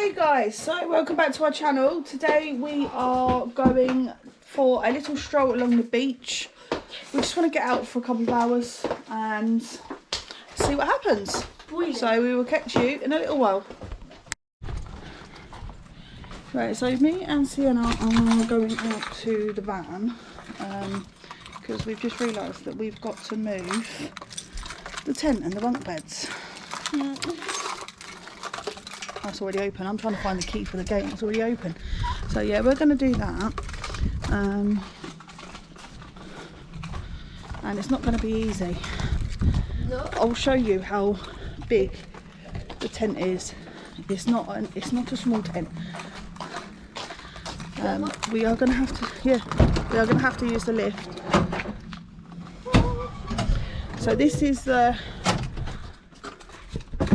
Hey guys, so welcome back to our channel. Today we are going for a little stroll along the beach. We just want to get out for a couple of hours and see what happens. Brilliant. So we will catch you in a little while. Right, so me and Sienna are going out to the van because we've just realised that we've got to move the tent and the bunk beds. That's already open. I'm trying to find the key for the gate. It's already open. So yeah, we're going to do that. And it's not going to be easy. No. I'll show you how big the tent is. It's not a small tent. We are going to have to, we are going to have to use the lift. So this is the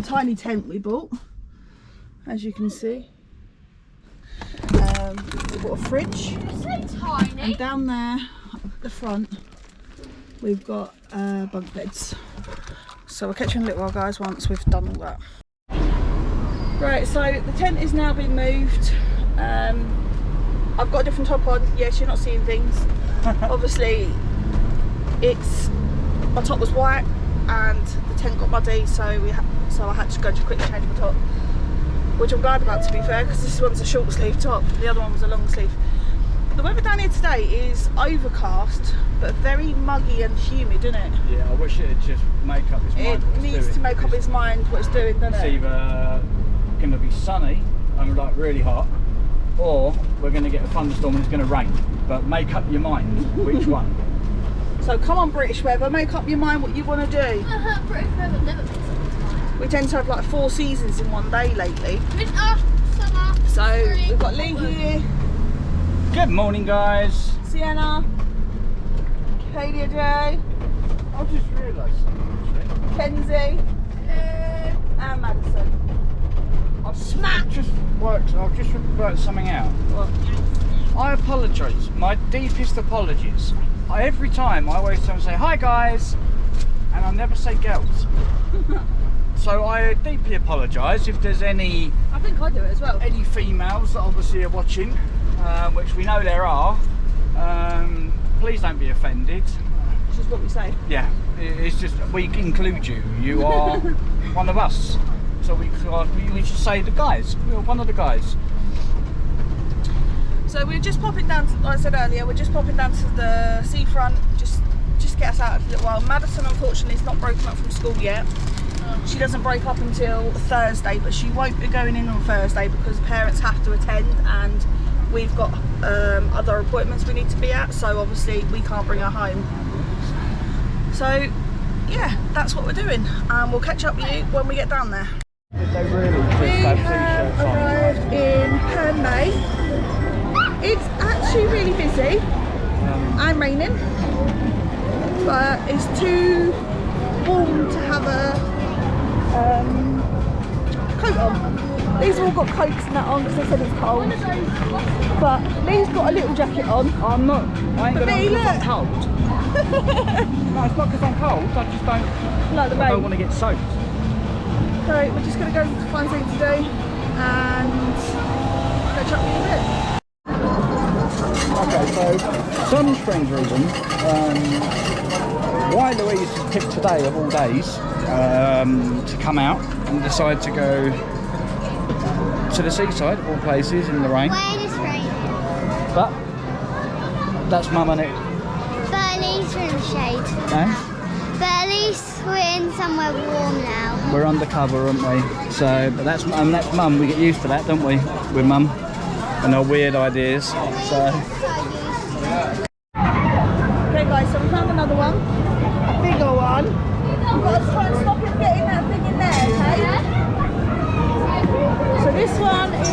tiny tent we bought. As you can see, we've got a fridge, so tiny. And down there at the front we've got bunk beds. So we'll catch you in a little while, guys, once we've done all that. Right, so the tent is now being moved. I've got a different top on. Yes, you're not seeing things. Obviously, my top was white and the tent got muddy, so I had to go to quickly change my top. Which I'm glad about, to be fair, because this one's a short sleeve top, the other one was a long sleeve. The weather down here today is overcast, but very muggy and humid, isn't it? Yeah, I wish it'd just make up its mind. It needs to make up its mind what it's doing, doesn't it? It's either going to be sunny and like really hot, or we're going to get a thunderstorm and it's going to rain. But make up your mind which one. So come on, British weather, make up your mind what you want to do. British weather never makes up. We tend to have like 4 seasons in one day lately. Winter, summer, so spring, we've got Lee here. Good morning, guys. Sienna. Kadia J. I just realised something actually. Kenzie. And Maddison. I've just worked something out. What? I apologise. My deepest apologies. Every time I always turn and say, hi guys, and I never say girls. So I deeply apologise if there's any... I think I do it as well. Any females that obviously are watching, which we know there are. Please don't be offended. It's just what we say. Yeah, it's just, we include you. You are one of us. So we should say the guys. You're one of the guys. So we're just popping down, like I said earlier, we're just popping down to the seafront, just get us out for a little while. Maddison, unfortunately, is not broken up from school yet. She doesn't break up until Thursday, but she won't be going in on Thursday because parents have to attend and we've got other appointments we need to be at, so obviously we can't bring her home. So yeah, that's what we're doing, and we'll catch up with you when we get down there. Did they really just We have have t-shirts on? arrived in herne. It's actually really busy and raining, but it's too warm to have a coat on. Lee's all got coats and that on because they said it's cold. But Lee's got a little jacket on. I'm not. I ain't got on because I'm cold. No, it's not because I'm cold. I just don't. Like the rain. I don't want to get soaked. So we're just going to go to find something to do and catch up with you a bit. Okay, so some strange reason, why Louise has picked today of all days to come out and decide to go to the seaside of all places in the rain. When it's raining. But that's Mum and it. But at least we're in the shade. Eh? But at least we're in somewhere warm now. We're undercover, aren't we? So, but that's Mum. We get used to that, don't we? With Mum and our weird ideas. So. Okay guys, so we found another one, a bigger one. We've got to try and stop him getting that thing in there, okay? So this one is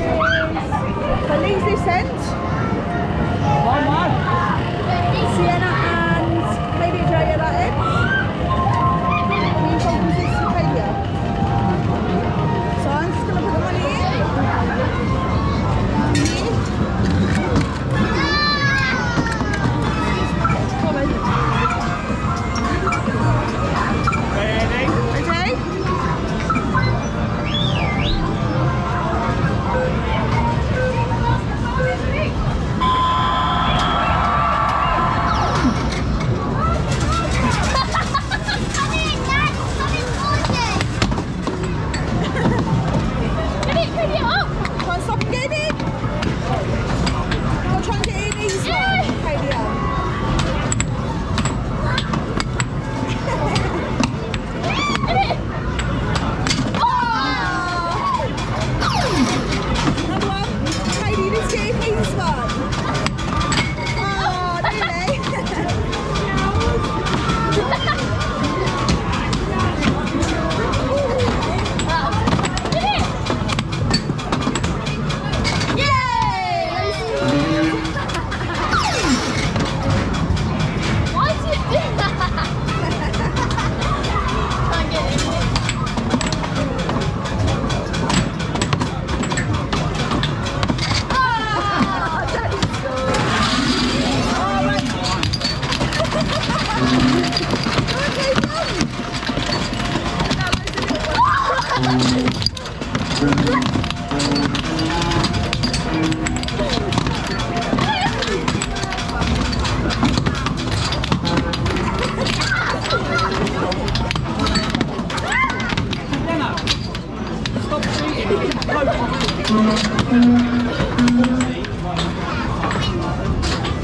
for Lee's this end. Sienna and Kadia J at that end. So I'm just going to put the money in. Okay?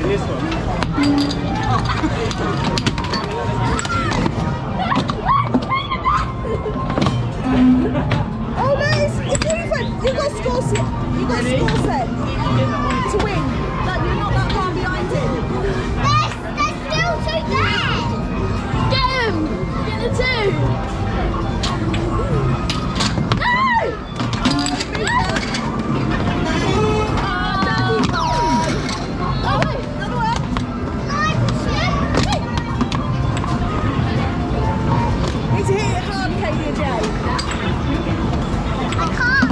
This one. Oh no, it's even. You got score set. You got score set to win. Like you're not that far behind him. There's still two there. Get him. Get the two. No! Oh wait, another one. Need to hit it hard, Katie and Jay. I can't.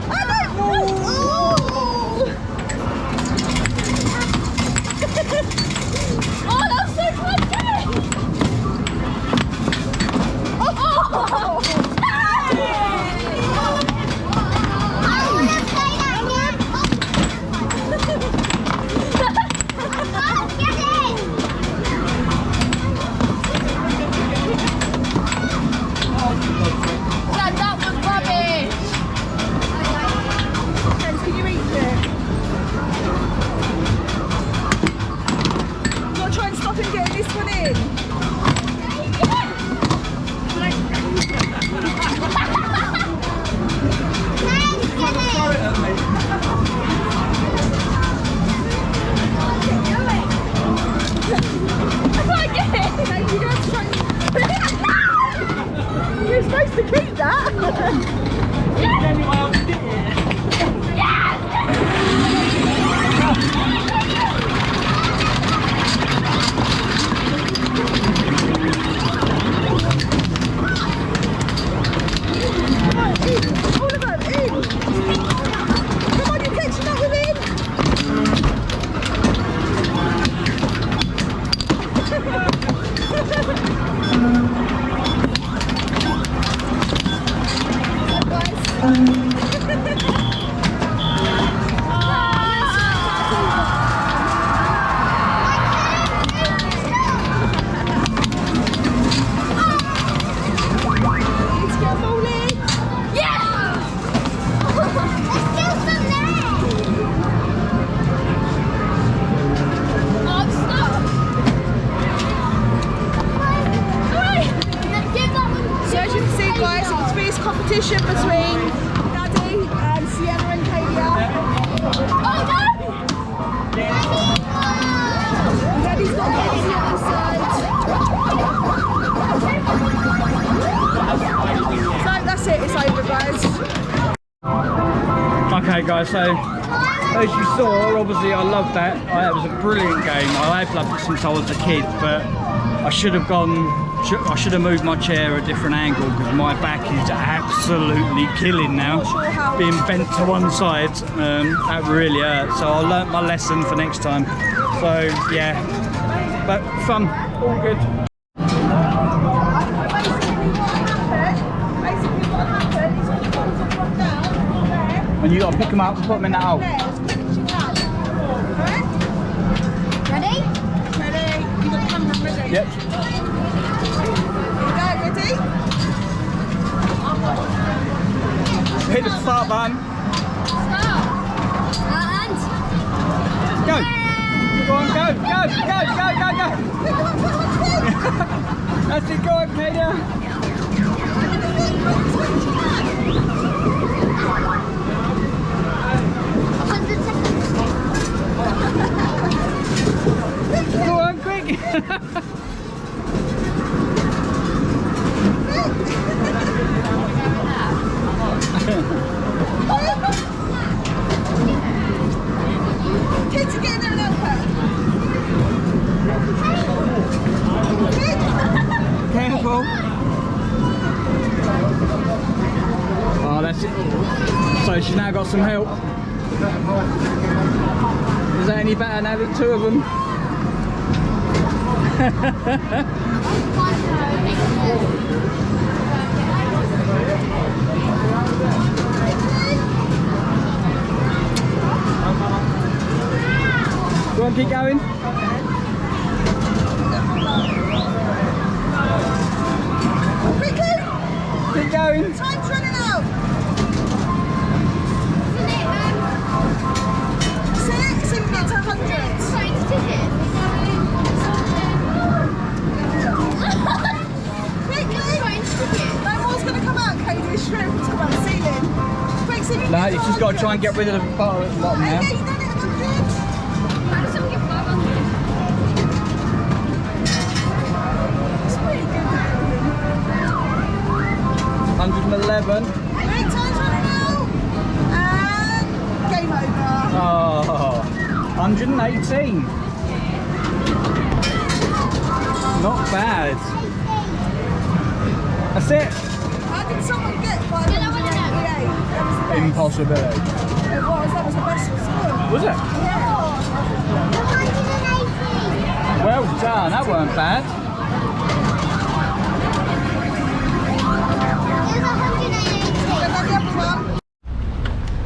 Oh no! Oh! Oh, that's so close to it. Oh! I want to play that again. Oh, get it. That was rubbish. James, can you reach it? You've got to try and stop him getting this one in. You're supposed to keep that. All of them in. Come on, you're catching up with him. Let's go bowling. Yeah! There's still some there. I'm stuck. Alright, give that one. So as you can see, guys, it's a fierce competition between Daddy and Sienna and Kadia. Oh no! Daddy's got Katie on the other side. So that's it, it's over, guys. Okay guys, so as you saw, obviously I love that. It was a brilliant game. I've loved it since I was a kid, but I should have moved my chair a different angle because my back is absolutely killing now. Not sure how. Being bent to one side, that really hurts. So I learnt my lesson for next time. So yeah, but fun, all good. Basically what happened is when the balls have dropped down there, And you got to pick them up and put them in that hole. there, as quick as you can. Alright? Ready? Ready? You got the camera ready? Yep. Here we go, ready? Hit the start button. Start. And Go. Go on, go, go, go, go, go, go. That's it, go on, Kadia. 100 seconds. Go on, quick. Kids are getting there and help Careful. Oh, that's it. So she's now got some help. Is that any better now? There's two of them. Go on, keep going. Quickly! Keep going. Time's running out! Isn't it? got to try and get rid of the butter at the bottom now. Maddison, get 500. 111. Right, time's running out. And game over. Oh, 118. Not bad. That's it. How did someone get 588? That was the best. Impossibility. It was, that was the best score. Was it? Yeah. 180. Well done. That weren't bad.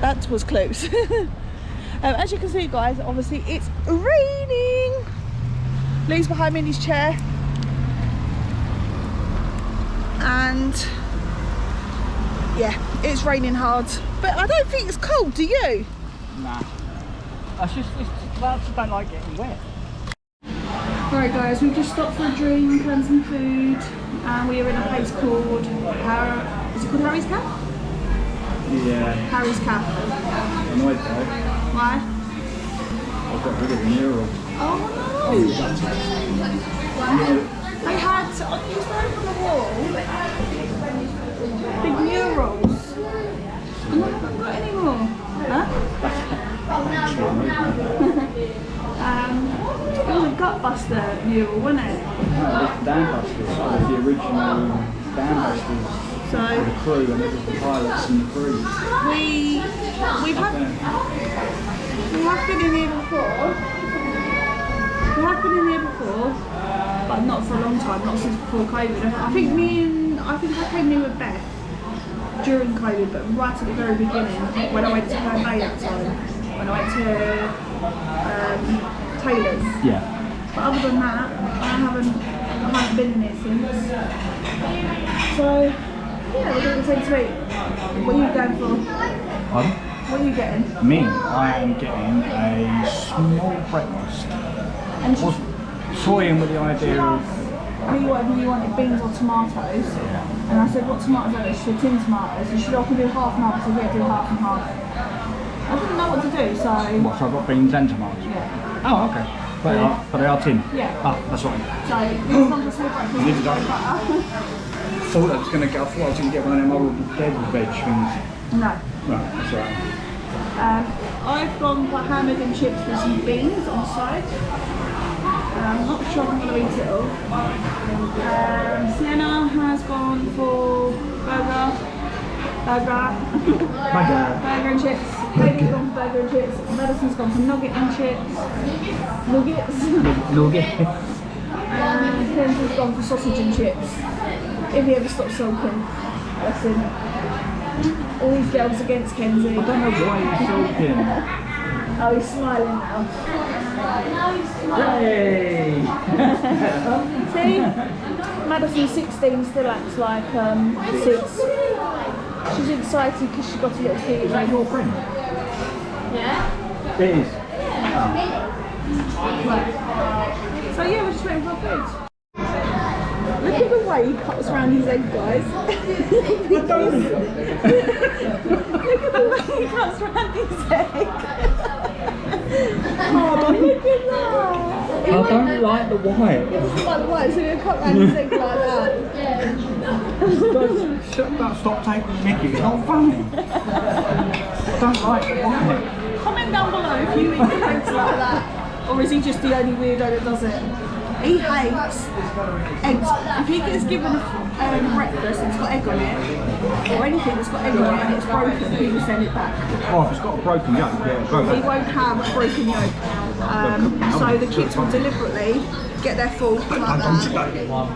That was close. As you can see, guys, obviously it's raining. Lee's behind me in his chair. And yeah, it's raining hard. But I don't think it's cold, do you? Nah. I just don't like getting wet. Alright guys, we've just stopped for a drink and some food. And we are in a place called is it called Harry's Cafe? Yeah. Harry's Cafe. Annoyed though. Why? I've got rid of the mural. Oh no! They had on the wall big murals. And I haven't got any more. Huh? It was a Gutbuster mural, wasn't it? No, it's Dam Busters. So the original Dam Busters. So The crew, and it was the pilots and the crew. we have been in here before. We have been in here before, but not for a long time, not since before COVID. I think I came in with Beth during COVID, but right at the very beginning, when I went to her May that time, when I went to Taylor's. Yeah. But other than that, I haven't been in here since. So yeah, we're doing the same sweet. What are you going for? Pardon? What are you getting? Me, I am getting a small breakfast. And she Toying with the idea of... me whatever you wanted, beans or tomatoes. Yeah. And I said, what tomatoes are those? She said, tin tomatoes. And she said, I can do half and half. I said, yeah, do half and half. I didn't know what to do, so... What, so I've got beans and tomatoes? Yeah. Oh, okay. But they are tin? Yeah. Ah, that's right. So, these ones are small breakfast. This is butter. Thought I was going to get one of them old dead veg things. No. Right, that's all right. I've gone for hammered and chips with some beans on the side. I'm not sure if I'm going to eat it all. Sienna has gone for burger and chips. David's gone for burger and chips. Maddison's gone for nugget and chips. Nuggets. And Kenzie's gone for sausage and chips. If he ever stops sulking, bless him. All these girls against Kenzie. I don't know why he's sulking. Oh, he's smiling now. Yay! See? Maddison's 16, still acts like 6. She's excited because she got a little kid. Is that your friend? Yeah? It is. So yeah, we're just waiting for our food. Look at the way he cuts around his egg, guys. Look at the way he cuts around his egg. Oh, look at that. I don't like the white. He doesn't like the white, so he'll cut around his egg like that. Stop taking the mickey, it's not funny. I don't like the white. Comment down below if you eat eggs like that. Or is he just the only weirdo that does it? He hates eggs. If he gets given breakfast and it's got egg on it, or anything that's got egg on it and it's broken, he will send it back. Oh, if it's got a broken yolk, yeah, He won't have a broken yolk. So the kids will deliberately get their fork like that,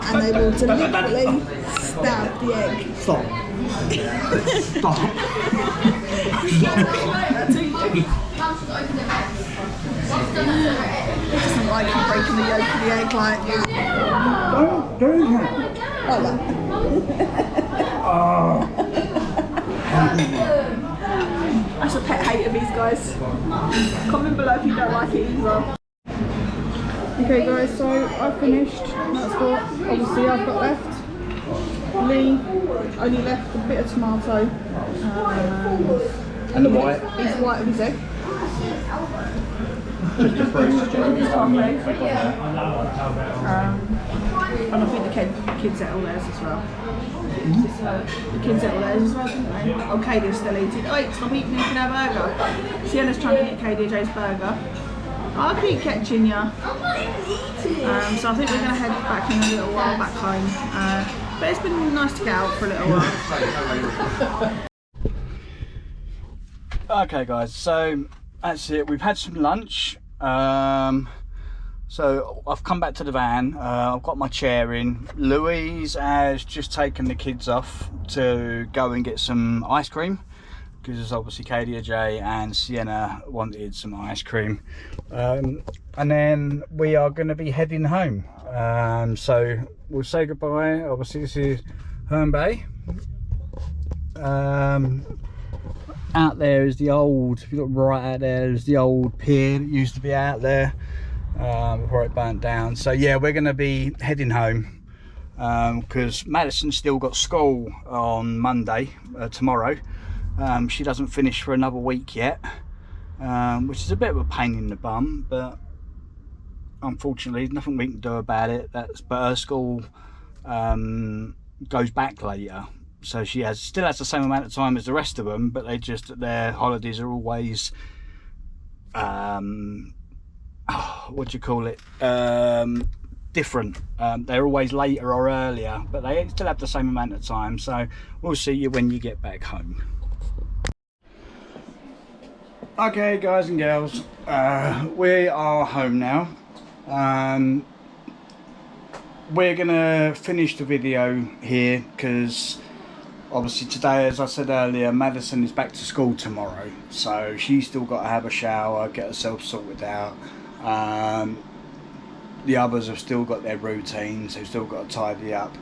and they will deliberately stab the egg. Stop. Stop. He doesn't like him breaking the yolk of the egg like that. Don't do that. Like that. Oh. That's a pet hate of these guys. Comment below if you don't like it either. Okay guys, so I've finished. That's what obviously I've got left. Lee only left a bit of tomato, And the white? He's white of his egg. Just a bruise. And I think the kids ate all theirs as well. The kids ate all theirs as well, didn't they? Oh, Katie's still eating. Oh, wait, stop eating, you can have a burger. Sienna's trying to eat KDJ's burger. I'll keep catching ya. So I think we're going to head back in a little while back home. But it's been nice to get out for a little while. Okay guys, so that's it. We've had some lunch. So I've come back to the van. I've got my chair in. Louise has just taken the kids off to go and get some ice cream, because obviously KDJ and Sienna wanted some ice cream. And then we are going to be heading home. So we'll say goodbye. Obviously this is Herne Bay. Out there is the old, if you look right out there, is the old pier that used to be out there before it burnt down. So yeah, we're going to be heading home because Maddison's still got school on Monday, tomorrow. She doesn't finish for another week yet, which is a bit of a pain in the bum, but unfortunately there's nothing we can do about it. But her school goes back later, so she still has the same amount of time as the rest of them, but their holidays are always what do you call it, different. They're always later or earlier, but they still have the same amount of time. So we'll see you when you get back home. Okay guys and girls, we are home now. We're gonna finish the video here because obviously today, as I said earlier, Maddison is back to school tomorrow, so she's still got to have a shower, get herself sorted out. The others have still got their routines, they've still got to tidy up.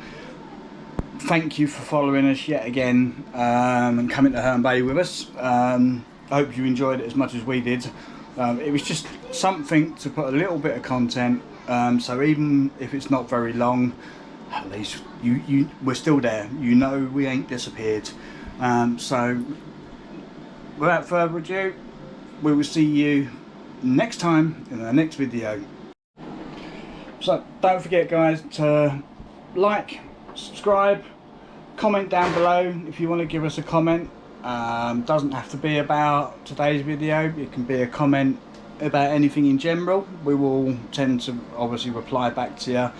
Thank you for following us yet again and coming to Herne Bay with us. I hope you enjoyed it as much as we did. It was just something to put a little bit of content, so even if it's not very long, at least we're still there. You know we ain't disappeared. So without further ado, we will see you next time in our next video. So don't forget guys to like, subscribe, comment down below if you want to give us a comment. Doesn't have to be about today's video, it can be a comment about anything in general. We will tend to obviously reply back to you,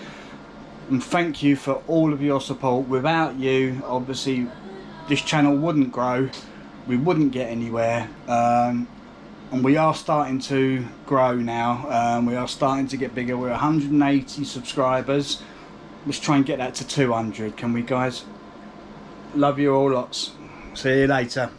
and thank you for all of your support. Without you, obviously this channel wouldn't grow, we wouldn't get anywhere, and we are starting to grow now. We are starting to get bigger. We're 180 subscribers. Let's try and get that to 200, can we guys? Love you all lots. See you later.